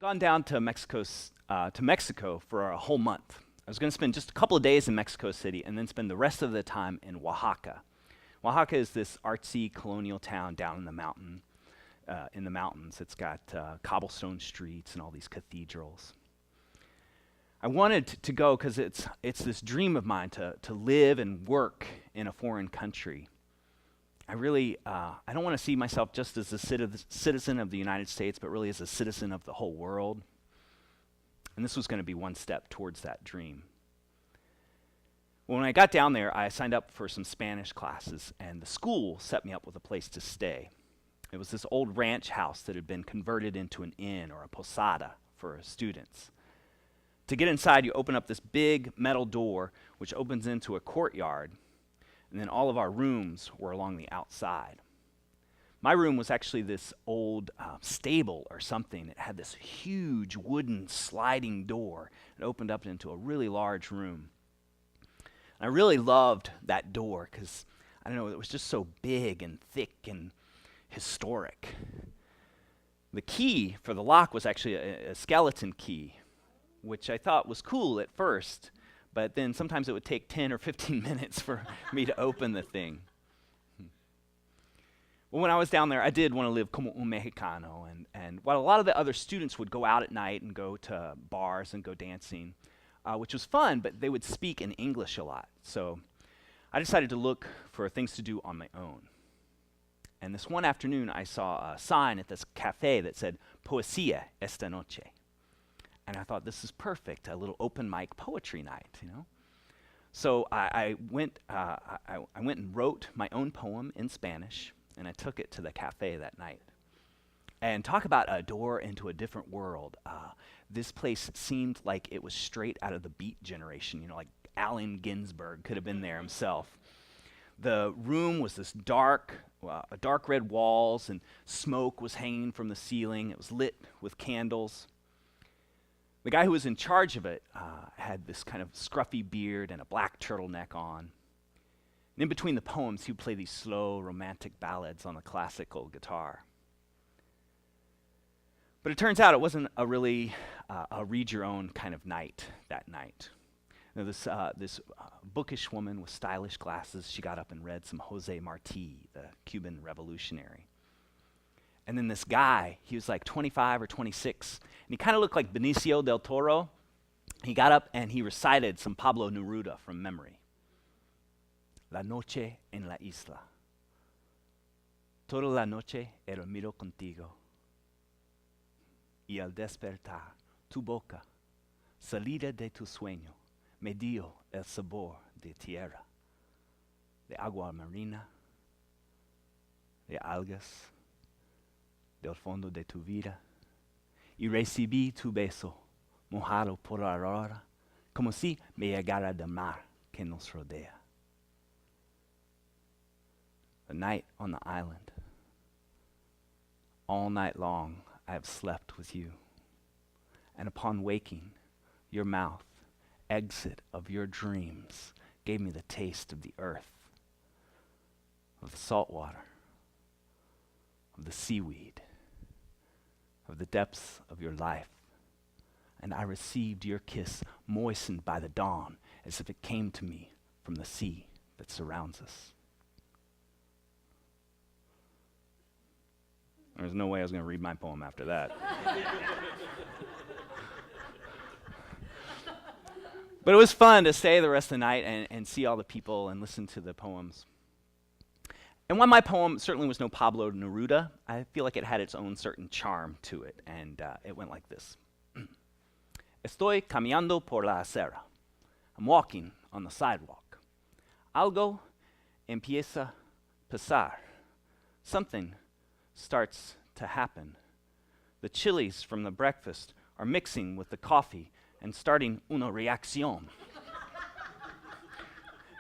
Gone down to Mexico for a whole month. I was going to spend just a couple of days in Mexico City and then spend the rest of the time in Oaxaca. Oaxaca is this artsy colonial town down in the mountains. It's got cobblestone streets and all these cathedrals. I wanted to go because it's this dream of mine to live and work in a foreign country. I don't want to see myself just as a citizen of the United States, but really as a citizen of the whole world. And this was going to be one step towards that dream. Well, when I got down there, I signed up for some Spanish classes, and the school set me up with a place to stay. It was this old ranch house that had been converted into an inn or a posada for students. To get inside, you open up this big metal door, which opens into a courtyard, and then all of our rooms were along the outside. My room was actually this old stable or something. It had this huge wooden sliding door. It opened up into a really large room. And I really loved that door because, I don't know, it was just so big and thick and historic. The key for the lock was actually a skeleton key, which I thought was cool at first, but then sometimes it would take 10 or 15 minutes for me to open the thing. Well, when I was down there, I did want to live como un mexicano, and while a lot of the other students would go out at night and go to bars and go dancing, which was fun, but they would speak in English a lot. So I decided to look for things to do on my own. And this one afternoon, I saw a sign at this cafe that said, "Poesía esta noche." And I thought, this is perfect, a little open mic poetry night, you know? So I went and wrote my own poem in Spanish, and I took it to the cafe that night. And talk about a door into a different world. This place seemed like it was straight out of the Beat generation, you know, like Allen Ginsberg could have been there himself. The room was this dark red walls, and smoke was hanging from the ceiling. It was lit with candles. The guy who was in charge of it had this kind of scruffy beard and a black turtleneck on. And in between the poems, he would play these slow, romantic ballads on a classical guitar. But it turns out it wasn't a really a read-your-own kind of night that night. You know, this bookish woman with stylish glasses, she got up and read some Jose Marti, the Cuban revolutionary. And then this guy, he was like 25 or 26, and he kind of looked like Benicio del Toro. He got up and he recited some Pablo Neruda from memory. La noche en la isla. Toda la noche he dormido contigo. Y al despertar, tu boca, salida de tu sueño, me dio el sabor de tierra, de agua marina, de algas, del fondo de tu vida, y recibí tu beso, mojado por la aurora, como si me llegara del mar que nos rodea. The night on the island. All night long I have slept with you, and upon waking, your mouth, exit of your dreams, gave me the taste of the earth, of the salt water, of the seaweed, of the depths of your life. And I received your kiss moistened by the dawn as if it came to me from the sea that surrounds us. There's no way I was going to read my poem after that. But it was fun to stay the rest of the night and see all the people and listen to the poems. And while my poem certainly was no Pablo Neruda, I feel like it had its own certain charm to it, and it went like this. Estoy caminando por la acera. I'm walking on the sidewalk. Algo empieza a pasar. Something starts to happen. The chilies from the breakfast are mixing with the coffee and starting una reacción.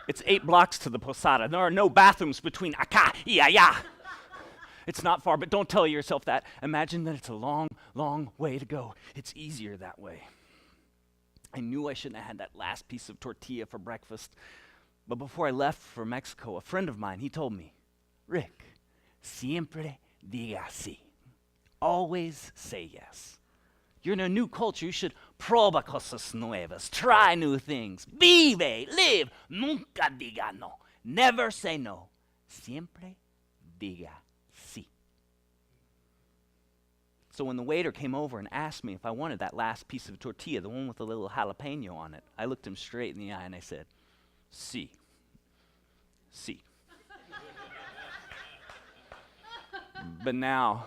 It's 8 blocks to the posada. There are no bathrooms between acá y allá. It's not far, but don't tell yourself that. Imagine that it's a long, long way to go. It's easier that way. I knew I shouldn't have had that last piece of tortilla for breakfast, but before I left for Mexico, a friend of mine, he told me, Rick, siempre diga sí. Always say yes. You're in a new culture. You should probar cosas nuevas. Try new things. Vive, live. Nunca diga no. Never say no. Siempre diga sí. So when the waiter came over and asked me if I wanted that last piece of tortilla, the one with the little jalapeno on it, I looked him straight in the eye and I said, sí. Sí. But now,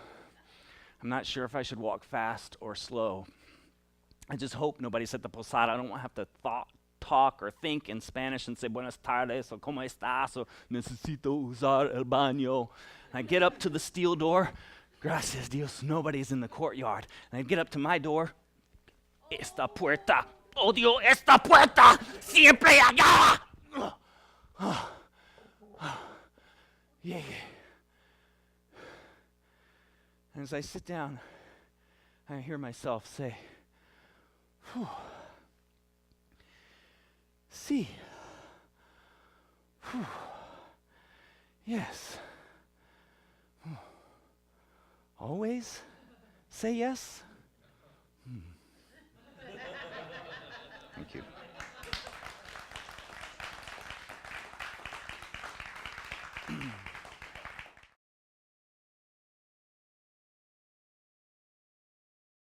I'm not sure if I should walk fast or slow. I just hope nobody's at the posada. I don't want to have to talk or think in Spanish and say buenas tardes or cómo estás or necesito usar el baño. And I get up to the steel door. Gracias Dios, nobody's in the courtyard. And I get up to my door. Esta puerta. Odio esta puerta. Siempre allá. Yeah. And as I sit down, I hear myself say, whew. See. Whew. Yes. Whew. Always say yes? Thank you.